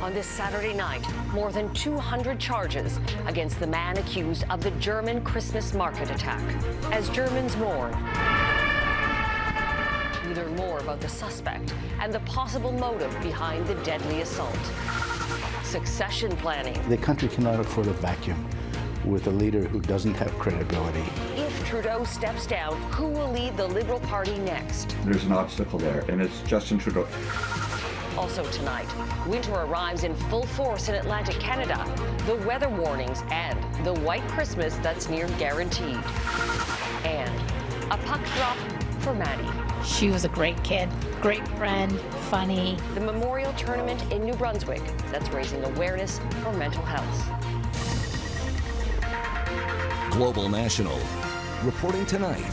On this Saturday night, more than 200 charges against the man accused of the German Christmas market attack. As Germans mourn, we learn more about the suspect and the possible motive behind the deadly assault. Succession planning. The country cannot afford a vacuum with a leader who doesn't have credibility. If Trudeau steps down, who will lead the Liberal Party next? There's an obstacle there, and it's Justin Trudeau. Also tonight, winter arrives in full force in Atlantic Canada. The weather warnings and the white Christmas that's near guaranteed. And a puck drop for Maddie. She was a great kid, great friend, funny. The Memorial Tournament in New Brunswick that's raising awareness for mental health. Global National. Reporting tonight,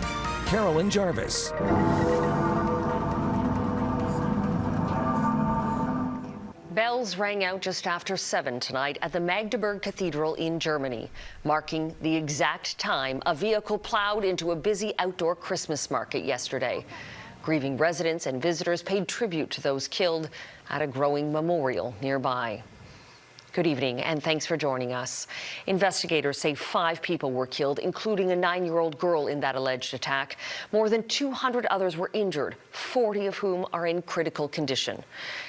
Carolyn Jarvis. Bells rang out just after 7 tonight at the Magdeburg Cathedral in Germany, marking the exact time a vehicle plowed into a busy outdoor Christmas market yesterday. Grieving residents and visitors paid tribute to those killed at a growing memorial nearby. Good evening, and thanks for joining us. Investigators say 5 people were killed, including a 9-year-old girl in that alleged attack. More than 200 others were injured, 40 of whom are in critical condition.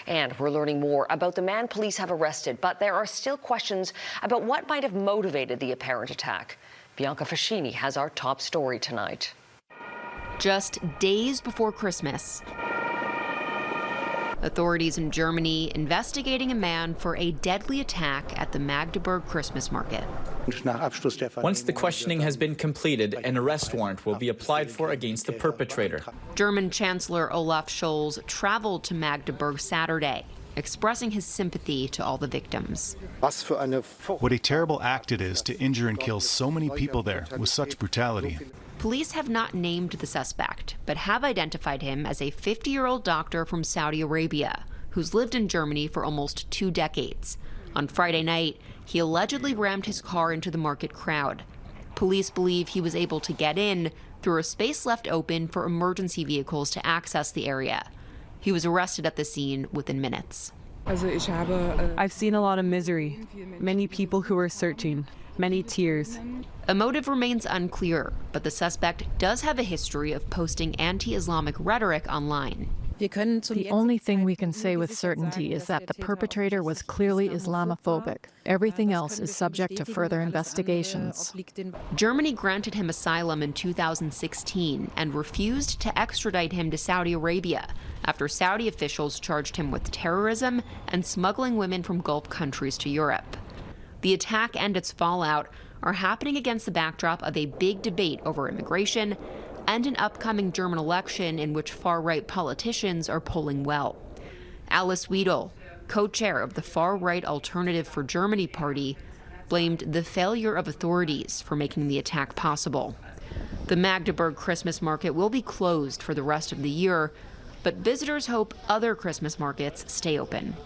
And we're learning more about the man police have arrested, but there are still questions about what might have motivated the apparent attack. Bianca Facchinei has our top story tonight. Just days before Christmas, authorities in Germany investigating a man for a deadly attack at the Magdeburg Christmas market. Once the questioning has been completed, an arrest warrant will be applied for against the perpetrator. German Chancellor Olaf Scholz traveled to Magdeburg Saturday, expressing his sympathy to all the victims. What a terrible act it is to injure and kill so many people there with such brutality. Police have not named the suspect, but have identified him as a 50-year-old doctor from Saudi Arabia who's lived in Germany for almost 2 decades. On Friday night, he allegedly rammed his car into the market crowd. Police believe he was able to get in through a space left open for emergency vehicles to access the area. He was arrested at the scene within minutes. I've seen a lot of misery, many people who are searching, many tears. A motive remains unclear, but the suspect does have a history of posting anti-Islamic rhetoric online. The only thing we can say with certainty is that the perpetrator was clearly Islamophobic. Everything else is subject to further investigations. Germany granted him asylum in 2016 and refused to extradite him to Saudi Arabia after Saudi officials charged him with terrorism and smuggling women from Gulf countries to Europe. The attack and its fallout are happening against the backdrop of a big debate over immigration and an upcoming German election in which far-right politicians are polling well. Alice Weidel, co-chair of the far-right Alternative for Germany party, blamed the failure of authorities for making the attack possible. The Magdeburg Christmas market will be closed for the rest of the year, but visitors hope other Christmas markets stay open.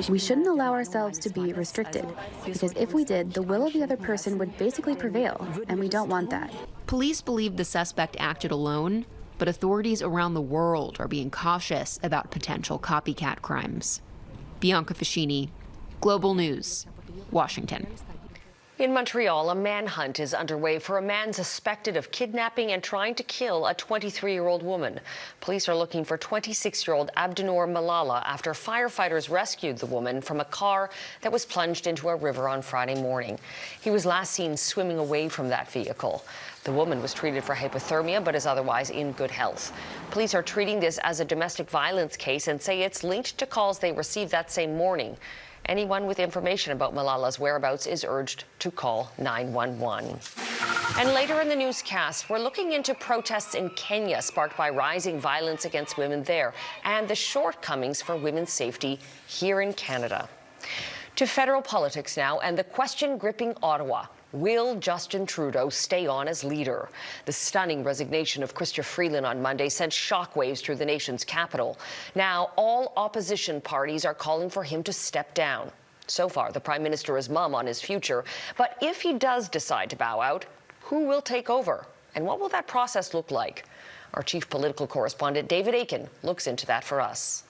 We shouldn't allow ourselves to be restricted, because if we did, the will of the other person would basically prevail, and we don't want that. Police believe the suspect acted alone, but authorities around the world are being cautious about potential copycat crimes. Bianca Facchinei, Global News, Washington. In Montreal, a manhunt is underway for a man suspected of kidnapping and trying to kill a 23-year-old woman. Police are looking for 26-year-old Abdinoor Malala after firefighters rescued the woman from a car that was plunged into a river on Friday morning. He was last seen swimming away from that vehicle. The woman was treated for hypothermia but is otherwise in good health. Police are treating this as a domestic violence case and say it's linked to calls they received that same morning. Anyone with information about Malala's whereabouts is urged to call 911. And later in the newscast, we're looking into protests in Kenya sparked by rising violence against women there and the shortcomings for women's safety here in Canada. To federal politics now, and the question gripping Ottawa. Will Justin Trudeau stay on as leader? The stunning resignation of Chrystia Freeland on Monday sent shockwaves through the nation's capital. Now, all opposition parties are calling for him to step down. So far, the Prime Minister is mum on his future. But if he does decide to bow out, who will take over? And what will that process look like? Our chief political correspondent, David Akin, looks into that for us.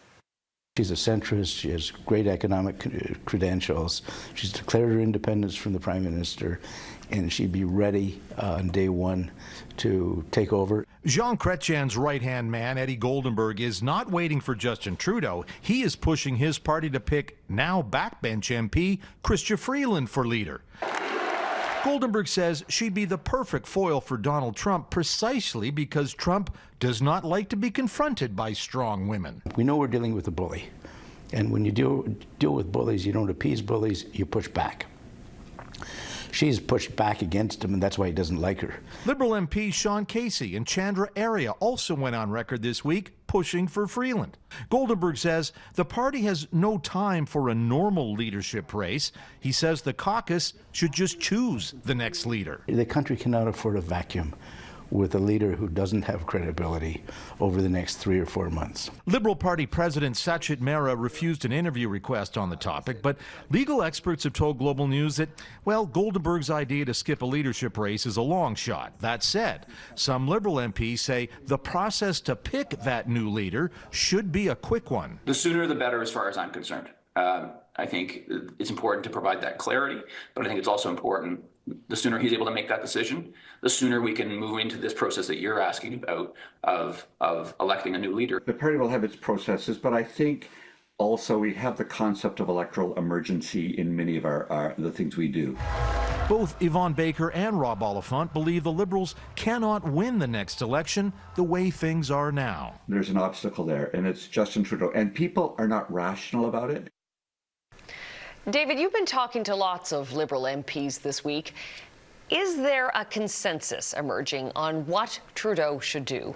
She's a centrist. She has great economic credentials. She's declared her independence from the Prime Minister, and she'd be ready on day one to take over. Jean Chrétien's right-hand man, Eddie Goldenberg, is not waiting for Justin Trudeau. He is pushing his party to pick now backbench MP Chrystia Freeland for leader. Goldenberg says she'd be the perfect foil for Donald Trump precisely because Trump does not like to be confronted by strong women. We know we're dealing with a bully, and when you deal with bullies, you don't appease bullies, you push back. She's pushed back against him, and that's why he doesn't like her. Liberal MP Sean Casey in Chandra area also went on record this week pushing for Freeland. Goldenberg says the party has no time for a normal leadership race. He says the caucus should just choose the next leader. The country cannot afford a vacuum with a leader who doesn't have credibility over the next 3 or 4 months. Liberal Party President Sachit Mehra refused an interview request on the topic, but legal experts have told Global News that, well, Goldenberg's idea to skip a leadership race is a long shot. That said, some Liberal MPs say the process to pick that new leader should be a quick one. The sooner the better as far as I'm concerned. I think it's important to provide that clarity, but I think it's also important the sooner he's able to make that decision, the sooner we can move into this process that you're asking about of electing a new leader. The party will have its processes, but I think also we have the concept of electoral emergency in many of the things we do. Both Yvonne Baker and Rob Oliphant believe the Liberals cannot win the next election the way things are now. There's an obstacle there, and it's Justin Trudeau, and people are not rational about it. David, you've been talking to lots of Liberal MPs this week. Is there a consensus emerging on what Trudeau should do?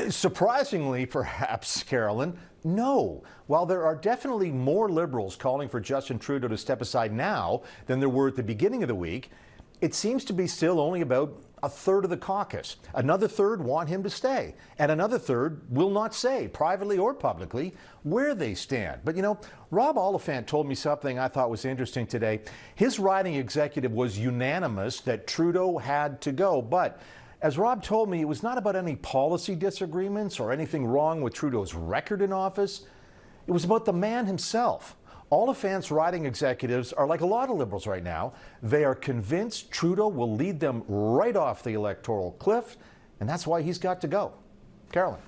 Surprisingly, perhaps, Carolyn, no. While there are definitely more Liberals calling for Justin Trudeau to step aside now than there were at the beginning of the week, it seems to be still only about a third of the caucus. Another third want him to stay, and another third will not say, privately or publicly, where they stand. But you know, Rob Oliphant told me something I thought was interesting today. His riding executive was unanimous that Trudeau had to go, but as Rob told me, it was not about any policy disagreements or anything wrong with Trudeau's record in office. It was about the man himself. Oliphant's riding executives are like a lot of Liberals right now. They are convinced Trudeau will lead them right off the electoral cliff, and that's why he's got to go. Carolyn.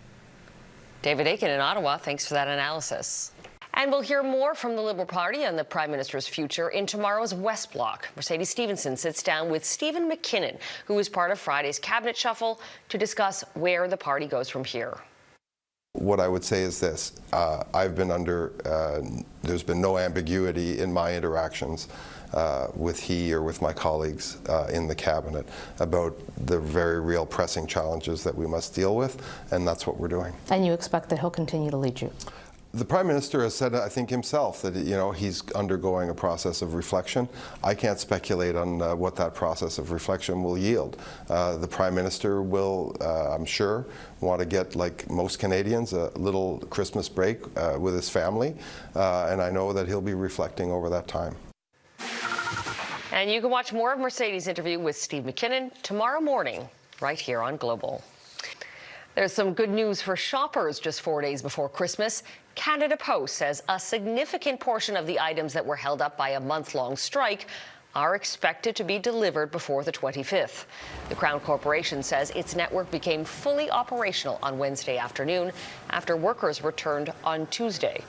David Akin in Ottawa, thanks for that analysis. And we'll hear more from the Liberal Party on the Prime Minister's future in tomorrow's West Block. Mercedes Stephenson sits down with Stephen McKinnon, who is part of Friday's cabinet shuffle, to discuss where the party goes from here. What I would say is this, I've been under, there's been no ambiguity in my interactions with he or with my colleagues in the cabinet about the very real pressing challenges that we must deal with, and that's what we're doing. And you expect that he'll continue to lead you? The Prime Minister has said, I think himself, that he's undergoing a process of reflection. I can't speculate on what that process of reflection will yield. The Prime Minister will, I'm sure, want to get, like most Canadians, a little Christmas break with his family, and I know that he'll be reflecting over that time. And you can watch more of Mercedes' interview with Steve McKinnon tomorrow morning, right here on Global. There's some good news for shoppers just 4 days before Christmas. Canada Post says a significant portion of the items that were held up by a month-long strike are expected to be delivered before the 25th. The Crown Corporation says its network became fully operational on Wednesday afternoon after workers returned on Tuesday.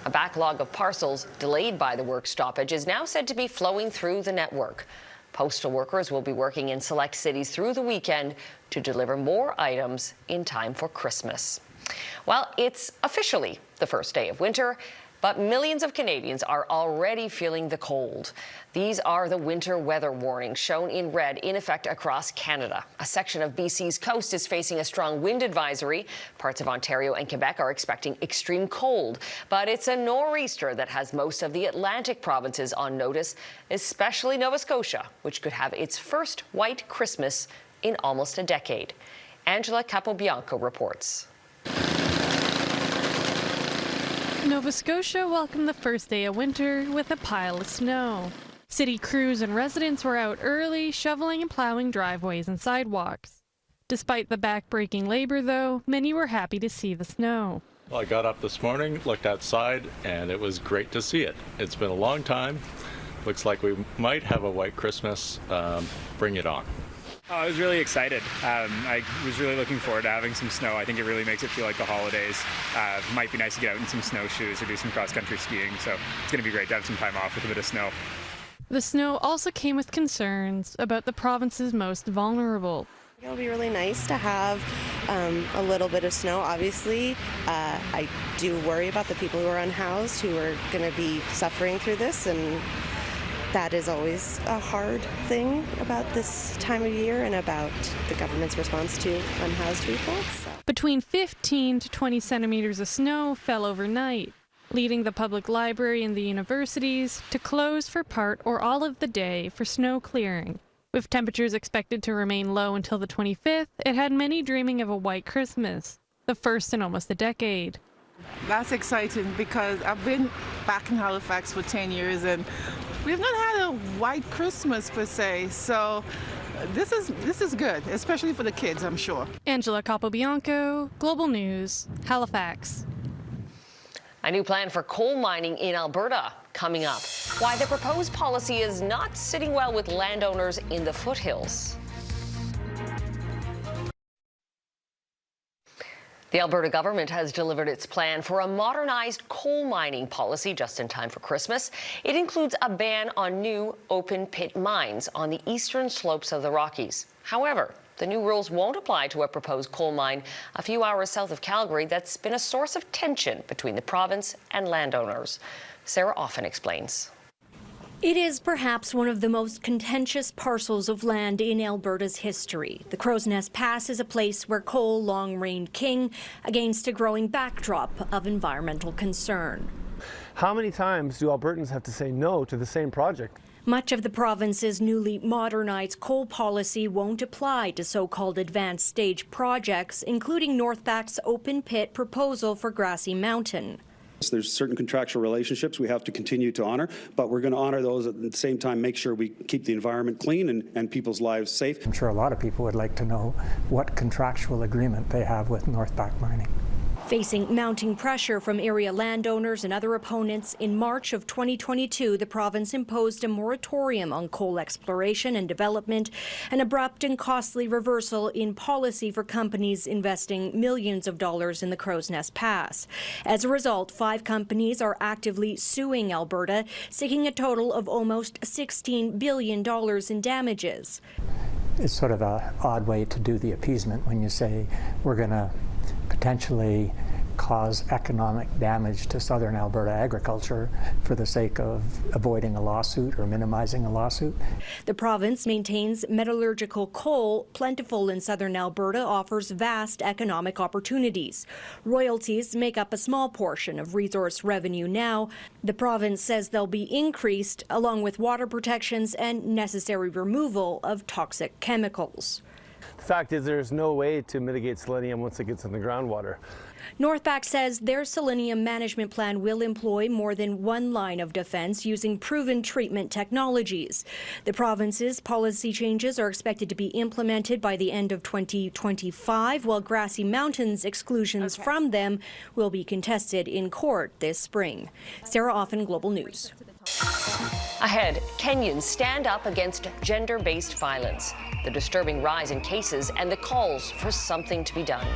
A backlog of parcels delayed by the work stoppage is now said to be flowing through the network. Postal workers will be working in select cities through the weekend to deliver more items in time for Christmas. Well, it's officially the first day of winter, but millions of Canadians are already feeling the cold. These are the winter weather warnings shown in red in effect across Canada. A section of BC's coast is facing a strong wind advisory. Parts of Ontario and Quebec are expecting extreme cold, but it's a nor'easter that has most of the Atlantic provinces on notice, especially Nova Scotia, which could have its first white Christmas in almost a decade. Angela Capobianco reports. Nova Scotia welcomed the first day of winter with a pile of snow. City crews and residents were out early, shoveling and plowing driveways and sidewalks. Despite the back-breaking labor, though, many were happy to see the snow. I got up this morning, looked outside, and it was great to see it. It's been a long time. Looks like we might have a white Christmas. Bring it on. Oh, I was really excited. I was really looking forward to having some snow. I think it really makes it feel like the holidays. It might be nice to get out in some snowshoes or do some cross-country skiing, so it's going to be great to have some time off with a bit of snow. The snow also came with concerns about the province's most vulnerable. It'll be really nice to have a little bit of snow. Obviously, I do worry about the people who are unhoused, who are going to be suffering through this, and that is always a hard thing about this time of year and about the government's response to unhoused people. So. Between 15 to 20 centimeters of snow fell overnight, leading the public library and the universities to close for part or all of the day for snow clearing. With temperatures expected to remain low until the 25th, it had many dreaming of a white Christmas, the first in almost a decade. That's exciting because I've been back in Halifax for 10 years and we've not had a white Christmas per se, so this is good, especially for the kids, I'm sure. Angela Capobianco, Global News, Halifax. A new plan for coal mining in Alberta coming up. Why the proposed policy is not sitting well with landowners in the foothills. The Alberta government has delivered its plan for a modernized coal mining policy just in time for Christmas. It includes a ban on new open-pit mines on the eastern slopes of the Rockies. However, the new rules won't apply to a proposed coal mine a few hours south of Calgary that's been a source of tension between the province and landowners. Sarah Offen explains. It is perhaps one of the most contentious parcels of land in Alberta's history. The Crow's Nest Pass is a place where coal long reigned king against a growing backdrop of environmental concern. How many times do Albertans have to say no to the same project? Much of the province's newly modernized coal policy won't apply to so-called advanced stage projects, including Northbac's open pit proposal for Grassy Mountain. There's certain contractual relationships we have to continue to honor, but we're going to honor those at the same time, make sure we keep the environment clean and people's lives safe. I'm sure a lot of people would like to know what contractual agreement they have with Northback Mining. Facing mounting pressure from area landowners and other opponents, in March of 2022, the province imposed a moratorium on coal exploration and development, an abrupt and costly reversal in policy for companies investing millions of dollars in the Crow's Nest Pass. As a result, 5 companies are actively suing Alberta, seeking a total of almost $16 billion in damages. It's sort of an odd way to do the appeasement when you say we're going to potentially cause economic damage to southern Alberta agriculture for the sake of avoiding a lawsuit or minimizing a lawsuit. The province maintains metallurgical coal, plentiful in southern Alberta, offers vast economic opportunities. Royalties make up a small portion of resource revenue now. The province says they'll be increased along with water protections and necessary removal of toxic chemicals. The fact is there's no way to mitigate selenium once it gets in the groundwater. Northback says their selenium management plan will employ more than one line of defense using proven treatment technologies. The province's policy changes are expected to be implemented by the end of 2025, while Grassy Mountain's exclusions from them will be contested in court this spring. Sarah Offen, Global News. Ahead, Kenyans stand up against gender-based violence, the disturbing rise in cases, and the calls for something to be done.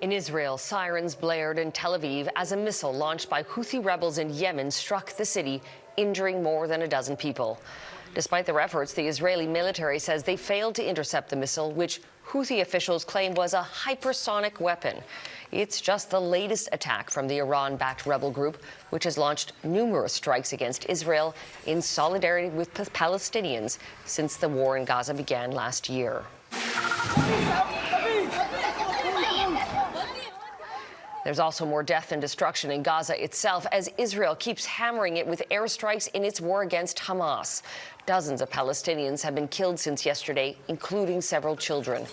In Israel, sirens blared in Tel Aviv as a missile launched by Houthi rebels in Yemen struck the city, injuring more than a dozen people. Despite their efforts, the Israeli military says they failed to intercept the missile, which Houthi officials claim was a hypersonic weapon. It's just the latest attack from the Iran-backed rebel group, which has launched numerous strikes against Israel in solidarity with Palestinians since the war in Gaza began last year. There's also more death and destruction in Gaza itself as Israel keeps hammering it with airstrikes in its war against Hamas. Dozens of Palestinians have been killed since yesterday, including several children.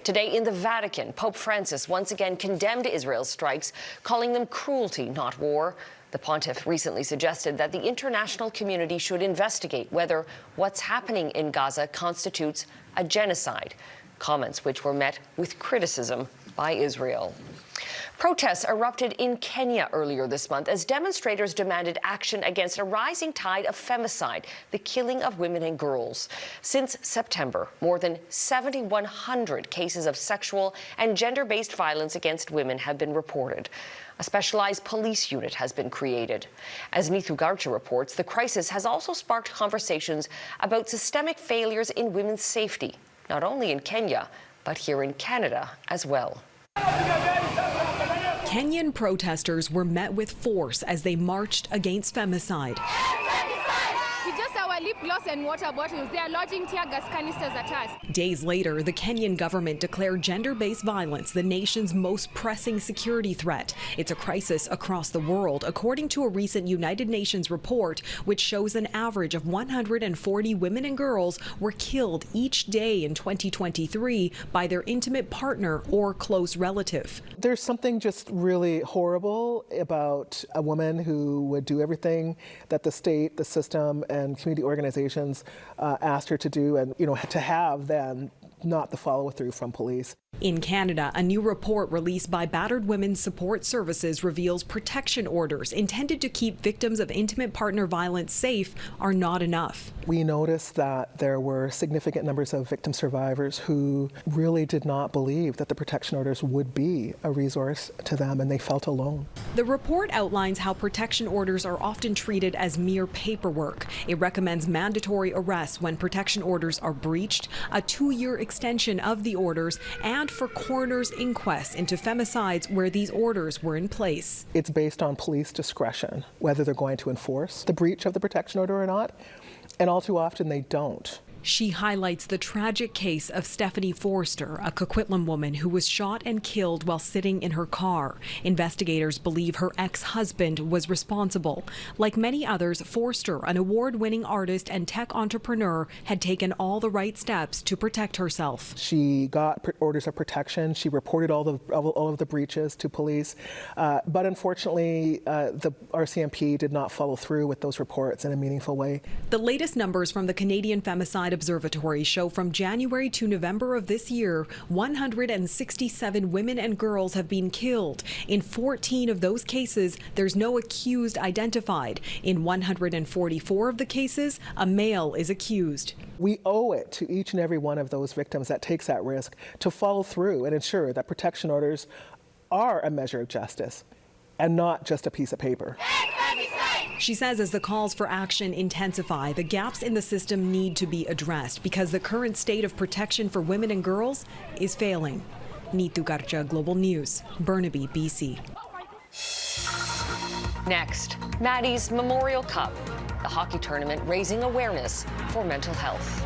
Today in the Vatican, Pope Francis once again condemned Israel's strikes, calling them cruelty, not war. The pontiff recently suggested that the international community should investigate whether what's happening in Gaza constitutes a genocide, comments which were met with criticism by Israel. Protests erupted in Kenya earlier this month as demonstrators demanded action against a rising tide of femicide, the killing of women and girls. Since September, more than 7,100 cases of sexual and gender-based violence against women have been reported. A specialized police unit has been created. As Neethu Garcha reports, the crisis has also sparked conversations about systemic failures in women's safety, not only in Kenya, but here in Canada as well. Kenyan protesters were met with force as they marched against femicide. We just our lip gloss and water bottles. They are lodging tear gas canisters at us. Days later, the Kenyan government declared gender-based violence the nation's most pressing security threat. It's a crisis across the world, according to a recent United Nations report, which shows an average of 140 women and girls were killed each day in 2023 by their intimate partner or close relative. There's something just really horrible about a woman who would do everything that the state, the system, and community organizations asked her to do, and to have then not the follow-through from police. In Canada, a new report released by Battered Women's Support Services reveals protection orders intended to keep victims of intimate partner violence safe are not enough. We noticed that there were significant numbers of victim survivors who really did not believe that the protection orders would be a resource to them, and they felt alone. The report outlines how protection orders are often treated as mere paperwork. It recommends mandatory arrests when protection orders are breached, a 2-year extension of the orders, and for coroner's inquests into femicides where these orders were in place. It's based on police discretion, whether they're going to enforce the breach of the protection order or not, and all too often they don't. She highlights the tragic case of Stephanie Forster, a Coquitlam woman who was shot and killed while sitting in her car. Investigators believe her ex-husband was responsible. Like many others, Forster, an award-winning artist and tech entrepreneur, had taken all the right steps to protect herself. She got orders of protection. She reported all of the breaches to police, but unfortunately, the RCMP did not follow through with those reports in a meaningful way. The latest numbers from the Canadian Femicide Observatory show from January to November of this year, 167 women and girls have been killed. In 14 of those cases, there's no accused identified. In 144 of the cases, a male is accused. We owe it to each and every one of those victims that takes that risk to follow through and ensure that protection orders are a measure of justice and not just a piece of paper. She says as the calls for action intensify, the gaps in the system need to be addressed because the current state of protection for women and girls is failing. Neethu Garcha, Global News, Burnaby, BC. Next, Maddie's Memorial Cup, the hockey tournament raising awareness for mental health.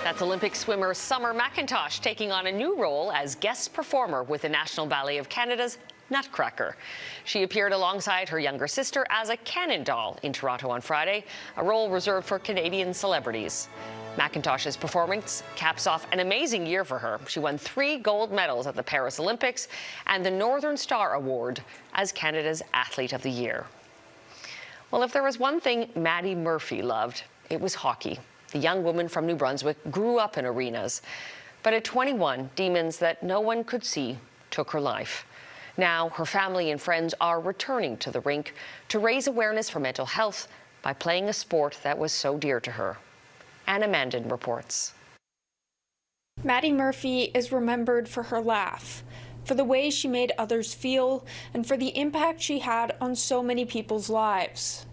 That's Olympic swimmer Summer McIntosh taking on a new role as guest performer with the National Ballet of Canada's Nutcracker. She appeared alongside her younger sister as a cannon doll in Toronto on Friday, a role reserved for Canadian celebrities. McIntosh's performance caps off an amazing year for her. She won 3 gold medals at the Paris Olympics and the Northern Star Award as Canada's Athlete of the Year. Well, if there was one thing Maddie Murphy loved, it was hockey. The young woman from New Brunswick grew up in arenas. But at 21, demons that no one could see took her life. Now, her family and friends are returning to the rink to raise awareness for mental health by playing a sport that was so dear to her. Anna Mandan reports. Maddie Murphy is remembered for her laugh, for the way she made others feel, and for the impact she had on so many people's lives.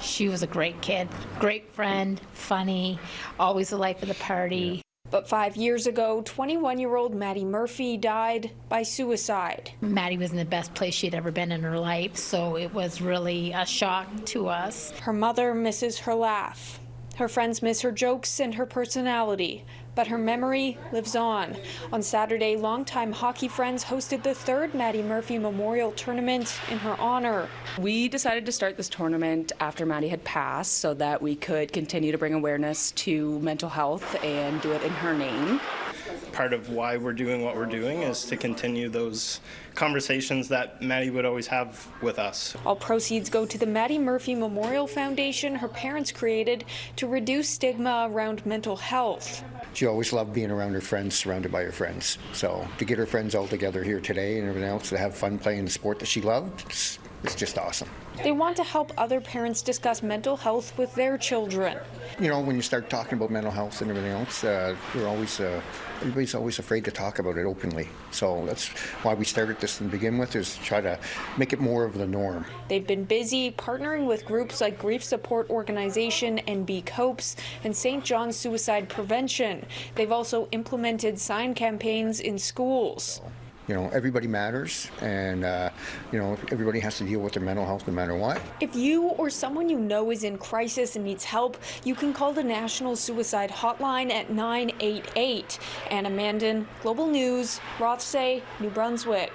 She was a great kid, great friend, funny, always the life of the party. But 5 years ago, 21-year-old Maddie Murphy died by suicide. Maddie was in the best place she'd ever been in her life, so it was really a shock to us. Her mother misses her laugh. Her friends miss her jokes and her personality. But her memory lives on. On Saturday, longtime hockey friends hosted the third Maddie Murphy Memorial Tournament in her honor. We decided to start this tournament after Maddie had passed so that we could continue to bring awareness to mental health and do it in her name. Part of why we're doing what we're doing is to continue those conversations that Maddie would always have with us. All proceeds go to the Maddie Murphy Memorial Foundation her parents created to reduce stigma around mental health. She always loved being around her friends, surrounded by her friends. So to get her friends all together here today and everything else, to have fun playing the sport that she loved, it's just awesome. They want to help other parents discuss mental health with their children. You know, when you start talking about mental health and everything else, everybody's always afraid to talk about it openly. So that's why we started this to begin with, is to try to make it more of the norm. They've been busy partnering with groups like grief support organization NB Copes and St. John's Suicide Prevention. They've also implemented sign campaigns in schools. You know, everybody matters, and you know, everybody has to deal with their mental health no matter what. If you or someone you know is in crisis and needs help, you can call the National Suicide Hotline at 988. Anna Mandan, Global News, Rothsay, New Brunswick.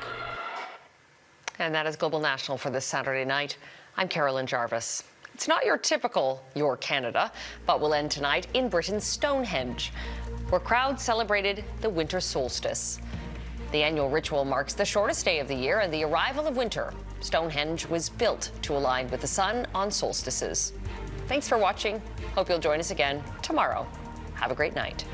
And that is Global National for this Saturday night. I'm Carolyn Jarvis. It's not your typical Your Canada, but will end tonight in Britain's Stonehenge, where crowds celebrated the winter solstice. The annual ritual marks the shortest day of the year and the arrival of winter. Stonehenge was built to align with the sun on solstices. Thanks for watching. Hope you'll join us again tomorrow. Have a great night.